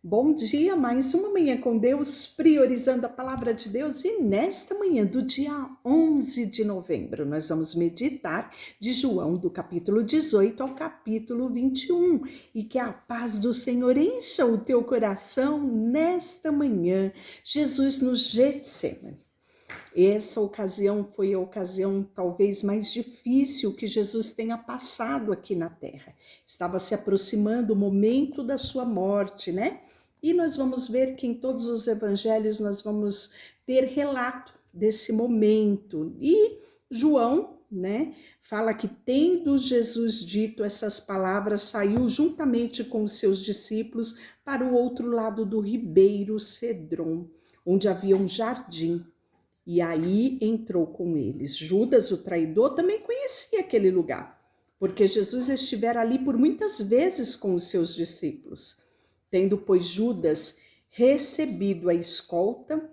Bom dia, mais uma manhã com Deus, priorizando a palavra de Deus. E nesta manhã do dia 11 de novembro, nós vamos meditar de João, do capítulo 18 ao capítulo 21. E que a paz do Senhor encha o teu coração nesta manhã. Jesus no Getsemane. Essa ocasião foi a ocasião talvez mais difícil que Jesus tenha passado aqui na terra. Estava se aproximando o momento da sua morte, né? E nós vamos ver que em todos os evangelhos nós vamos ter relato desse momento. E João, né, fala que tendo Jesus dito essas palavras, saiu juntamente com os seus discípulos para o outro lado do ribeiro Cedron, onde havia um jardim. E aí entrou com eles. Judas, o traidor, também conhecia aquele lugar, porque Jesus estivera ali por muitas vezes com os seus discípulos. Tendo, pois, Judas recebido a escolta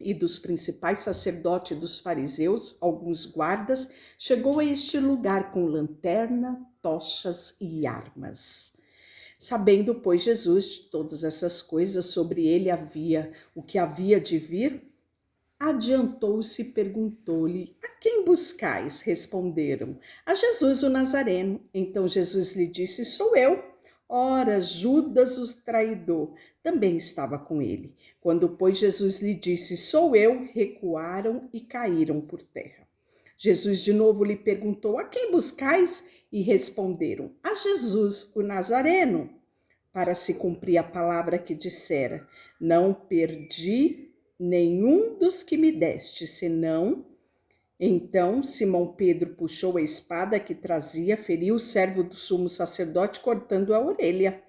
e dos principais sacerdotes e dos fariseus, alguns guardas, chegou a este lugar com lanterna, tochas e armas. Sabendo, pois, Jesus de todas essas coisas, sobre ele havia o que havia de vir, adiantou-se e perguntou-lhe: a quem buscais? Responderam: a Jesus o Nazareno. Então Jesus lhe disse: sou eu. Ora, Judas o traidor também estava com ele. Quando, pois, Jesus lhe disse: sou eu, recuaram e caíram por terra. Jesus de novo lhe perguntou: a quem buscais? E responderam: a Jesus o Nazareno. Para se cumprir a palavra que dissera: não perdi nenhum dos que me deste, senão... Então Simão Pedro puxou a espada que trazia, feriu o servo do sumo sacerdote, cortando a orelha.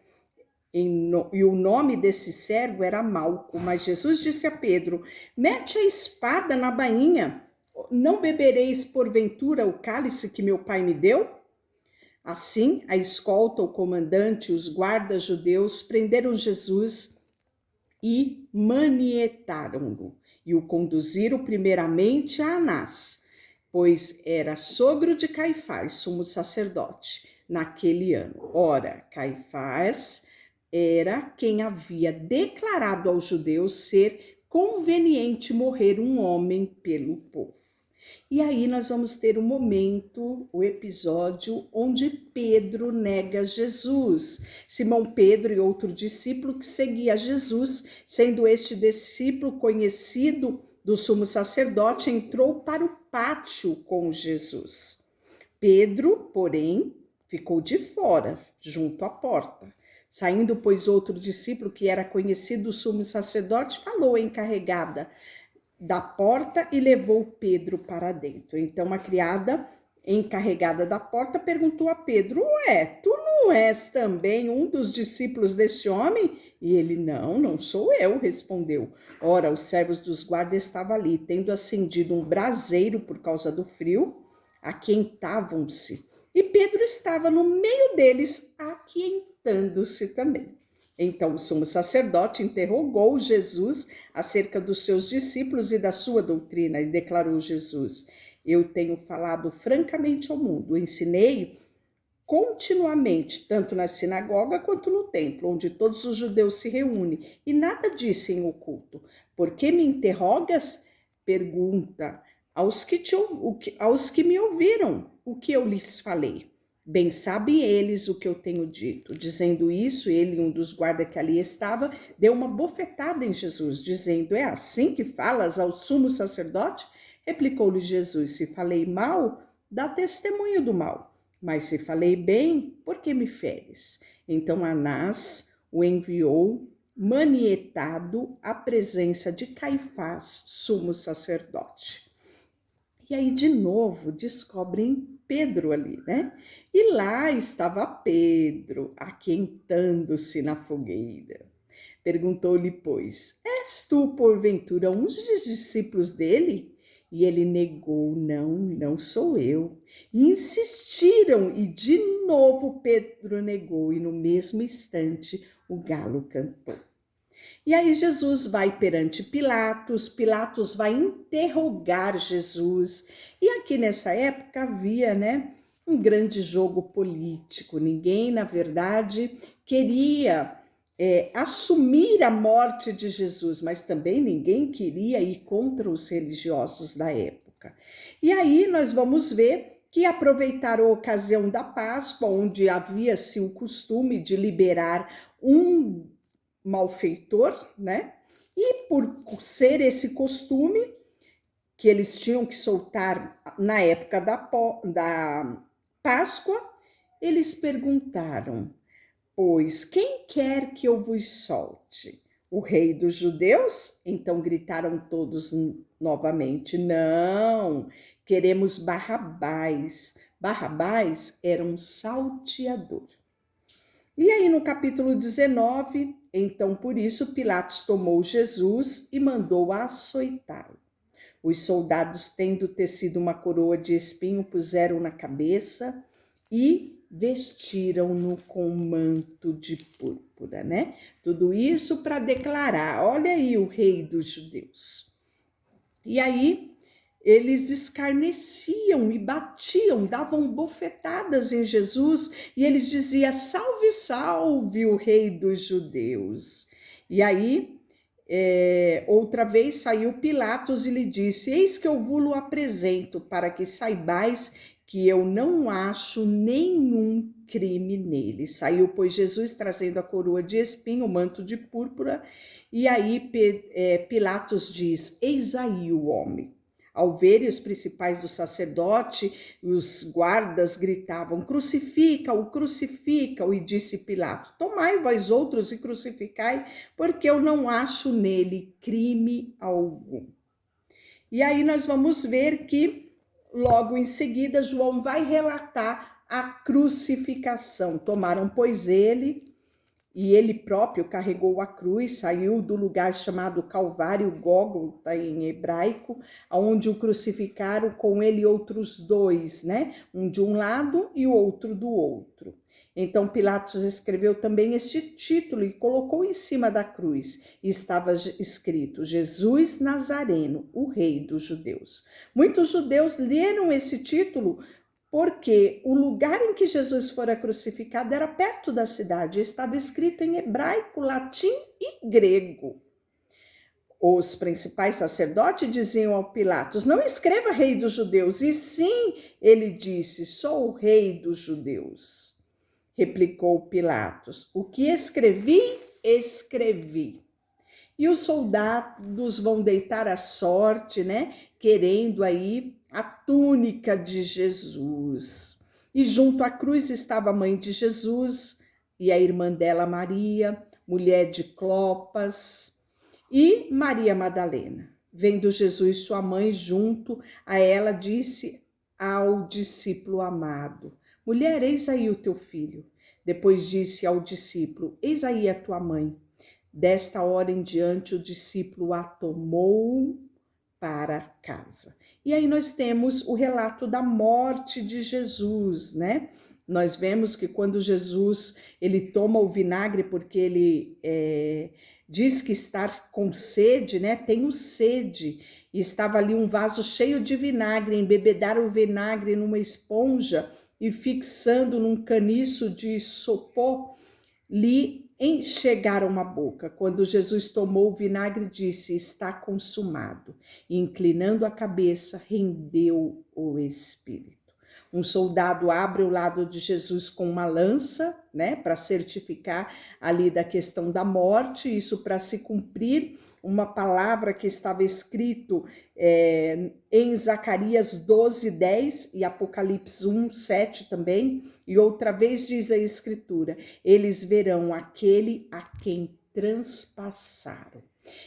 E o nome desse servo era Malco. Mas Jesus disse a Pedro: mete a espada na bainha. Não bebereis porventura o cálice que meu pai me deu? Assim, a escolta, o comandante, os guardas judeus prenderam Jesus e manietaram-no e o conduziram primeiramente a Anás, pois era sogro de Caifás, sumo sacerdote, naquele ano. Ora, Caifás era quem havia declarado aos judeus ser conveniente morrer um homem pelo povo. E aí nós vamos ter o momento, o episódio onde Pedro nega Jesus. Simão Pedro e outro discípulo que seguia Jesus, sendo este discípulo conhecido do sumo sacerdote, entrou para o pátio com Jesus. Pedro, porém, ficou de fora, junto à porta. Saindo, pois, outro discípulo que era conhecido do sumo sacerdote, falou à encarregada da porta e levou Pedro para dentro. Então a criada encarregada da porta perguntou a Pedro: ué, tu não és também um dos discípulos deste homem? E ele: não sou eu, respondeu. Ora, os servos dos guardas estavam ali, tendo acendido um braseiro por causa do frio, aquentavam-se. E Pedro estava no meio deles, aquentando-se também. Então o sumo sacerdote interrogou Jesus acerca dos seus discípulos e da sua doutrina, e declarou Jesus: eu tenho falado francamente ao mundo, ensinei continuamente, tanto na sinagoga quanto no templo, onde todos os judeus se reúnem, e nada disse em oculto. Por que me interrogas? Pergunta aos que me ouviram o que eu lhes falei. Bem sabem eles o que eu tenho dito. Dizendo isso, ele, um dos guardas que ali estava, deu uma bofetada em Jesus, dizendo: é assim que falas ao sumo sacerdote? Replicou-lhe Jesus: se falei mal, dá testemunho do mal. Mas se falei bem, por que me feres? Então Anás o enviou manietado à presença de Caifás, sumo sacerdote. E aí, de novo, descobrem Pedro ali, né? E lá estava Pedro, aquentando-se na fogueira. Perguntou-lhe, pois: és tu, porventura, um dos discípulos dele? E ele negou: não sou eu. E insistiram, e de novo Pedro negou, e no mesmo instante o galo cantou. E aí Jesus vai perante Pilatos, Pilatos vai interrogar Jesus. E aqui nessa época havia, né, um grande jogo político. Ninguém, na verdade, queria assumir a morte de Jesus, mas também ninguém queria ir contra os religiosos da época. E aí nós vamos ver que aproveitaram a ocasião da Páscoa, onde havia-se o costume de liberar um malfeitor, né? E por ser esse costume que eles tinham que soltar na época da Páscoa, eles perguntaram: pois quem quer que eu vos solte? O rei dos judeus? Então gritaram todos novamente: não, queremos Barrabás. Barrabás era um salteador. E aí no capítulo 19, então por isso Pilatos tomou Jesus e mandou açoitá-lo. Os soldados, tendo tecido uma coroa de espinho, puseram na cabeça e vestiram-no com manto de púrpura, né? Tudo isso para declarar: olha aí o rei dos judeus. E aí eles escarneciam e batiam, davam bofetadas em Jesus, e eles diziam: salve, salve o rei dos judeus. E aí outra vez saiu Pilatos e lhe disse: eis que eu vos apresento, para que saibais que eu não acho nenhum crime nele. Saiu, pois, Jesus trazendo a coroa de espinho, o manto de púrpura, e aí Pilatos diz: eis aí o homem. Ao verem os principais do sacerdote, os guardas gritavam: crucifica-o, crucifica-o. E disse Pilato: tomai vós outros e crucificai, porque eu não acho nele crime algum. E aí nós vamos ver que logo em seguida João vai relatar a crucificação. Tomaram, pois, ele, e ele próprio carregou a cruz, saiu do lugar chamado Calvário, Gólgota em hebraico, onde o crucificaram com ele outros dois, né? Um de um lado e o outro do outro. Então Pilatos escreveu também este título e colocou em cima da cruz. E estava escrito: Jesus Nazareno, o rei dos judeus. Muitos judeus leram esse título porque o lugar em que Jesus fora crucificado era perto da cidade, estava escrito em hebraico, latim e grego. Os principais sacerdotes diziam ao Pilatos: não escreva rei dos judeus, e sim, ele disse: sou o rei dos judeus. Replicou Pilatos: o que escrevi, escrevi. E os soldados vão deitar a sorte, né? Querendo aí a túnica de Jesus. E junto à cruz estava a mãe de Jesus e a irmã dela, Maria, mulher de Clopas, e Maria Madalena. Vendo Jesus, sua mãe, junto a ela, disse ao discípulo amado: mulher, eis aí o teu filho. Depois disse ao discípulo: eis aí a tua mãe. Desta hora em diante, o discípulo a tomou para casa. E aí nós temos o relato da morte de Jesus, né? Nós vemos que quando Jesus ele toma o vinagre, porque ele diz que está com sede, né? Tenho sede. E estava ali um vaso cheio de vinagre, embebedaram o vinagre numa esponja e fixando num caniço de isopor, lhe enxergaram a boca. Quando Jesus tomou o vinagre, disse: está consumado. E, inclinando a cabeça, rendeu o espírito. Um soldado abre o lado de Jesus com uma lança, né, para certificar ali da questão da morte, isso para se cumprir uma palavra que estava escrito em Zacarias 12:10 e Apocalipse 1:7 também. E outra vez diz a Escritura: eles verão aquele a quem transpassaram.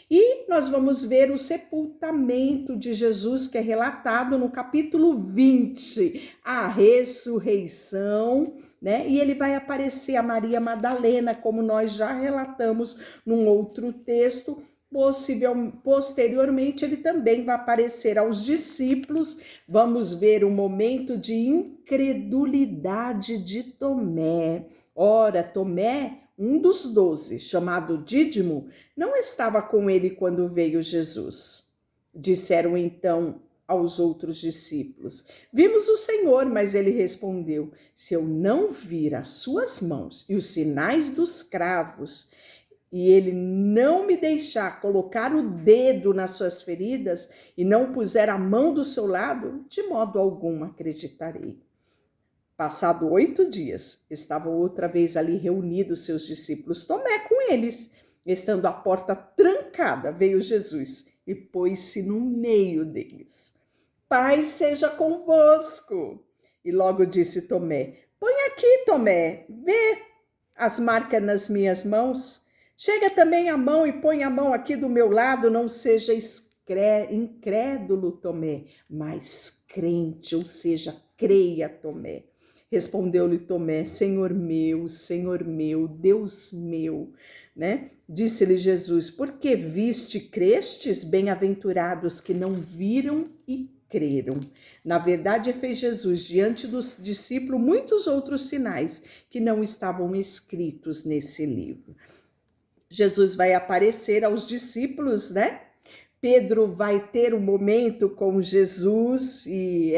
E nós vamos ver o sepultamento de Jesus, que é relatado no capítulo 20, a ressurreição, né? E ele vai aparecer a Maria Madalena, como nós já relatamos num outro texto. Posteriormente, ele também vai aparecer aos discípulos. Vamos ver o momento de incredulidade de Tomé. Ora, Tomé, um dos 12, chamado Dídimo, não estava com ele quando veio Jesus. Disseram então aos outros discípulos: vimos o Senhor, mas ele respondeu: se eu não vir as suas mãos e os sinais dos cravos, e ele não me deixar colocar o dedo nas suas feridas e não puser a mão do seu lado, de modo algum acreditarei. Passado 8 dias, estavam outra vez ali reunidos seus discípulos, Tomé com eles. Estando a porta trancada, veio Jesus e pôs-se no meio deles. Paz seja convosco. E logo disse Tomé, põe aqui, Tomé, vê as marcas nas minhas mãos. Chega também a mão e põe a mão aqui do meu lado, não seja incrédulo, Tomé, mas crente, ou seja, creia, Tomé. Respondeu-lhe Tomé, Senhor meu, Deus meu, né? Disse-lhe Jesus, porque viste, crestes, bem-aventurados que não viram e creram. Na verdade, fez Jesus diante dos discípulos muitos outros sinais que não estavam escritos nesse livro. Jesus vai aparecer aos discípulos, né? Pedro vai ter um momento com Jesus e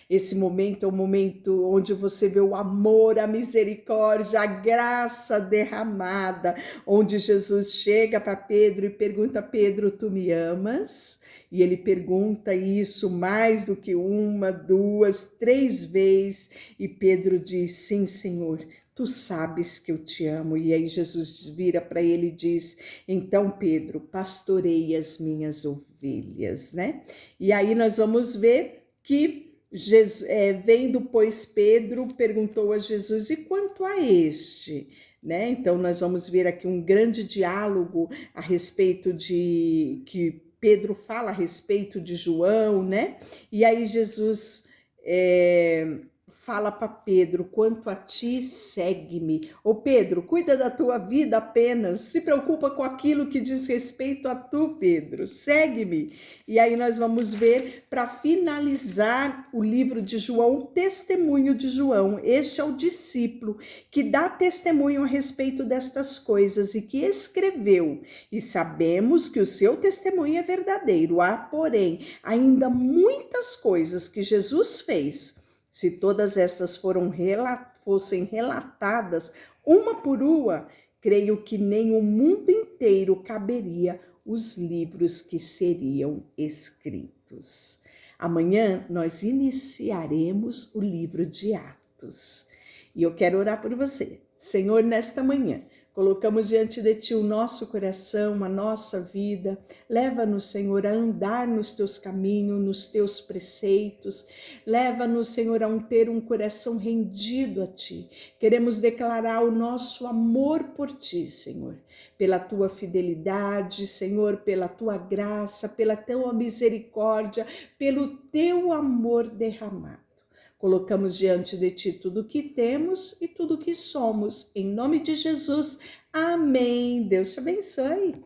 esse momento é um momento onde você vê o amor, a misericórdia, a graça derramada, onde Jesus chega para Pedro e pergunta, Pedro, tu me amas? E ele pergunta isso mais do que uma, duas, três vezes e Pedro diz, sim, Senhor, tu sabes que eu te amo. E aí Jesus vira para ele e diz, então Pedro, pastorei as minhas ovelhas, né? E aí nós vamos ver que vendo, pois, Pedro perguntou a Jesus, e quanto a este? Né? Então nós vamos ver aqui um grande diálogo a respeito de que Pedro fala a respeito de João, né? E aí Jesus fala para Pedro, quanto a ti, segue-me. Ô Pedro, cuida da tua vida apenas, se preocupa com aquilo que diz respeito a tu, Pedro, segue-me. E aí nós vamos ver, para finalizar o livro de João, o testemunho de João. Este é o discípulo que dá testemunho a respeito destas coisas e que escreveu. E sabemos que o seu testemunho é verdadeiro. Há, porém, ainda muitas coisas que Jesus fez. Se todas essas fossem relatadas uma por uma, creio que nem o mundo inteiro caberia os livros que seriam escritos. Amanhã nós iniciaremos o livro de Atos. E eu quero orar por você. Senhor, nesta manhã, colocamos diante de Ti o nosso coração, a nossa vida. Leva-nos, Senhor, a andar nos Teus caminhos, nos Teus preceitos. Leva-nos, Senhor, a ter um coração rendido a Ti. Queremos declarar o nosso amor por Ti, Senhor. Pela Tua fidelidade, Senhor, pela Tua graça, pela Tua misericórdia, pelo Teu amor derramado. Colocamos diante de Ti tudo o que temos e tudo o que somos. Em nome de Jesus, amém. Deus te abençoe.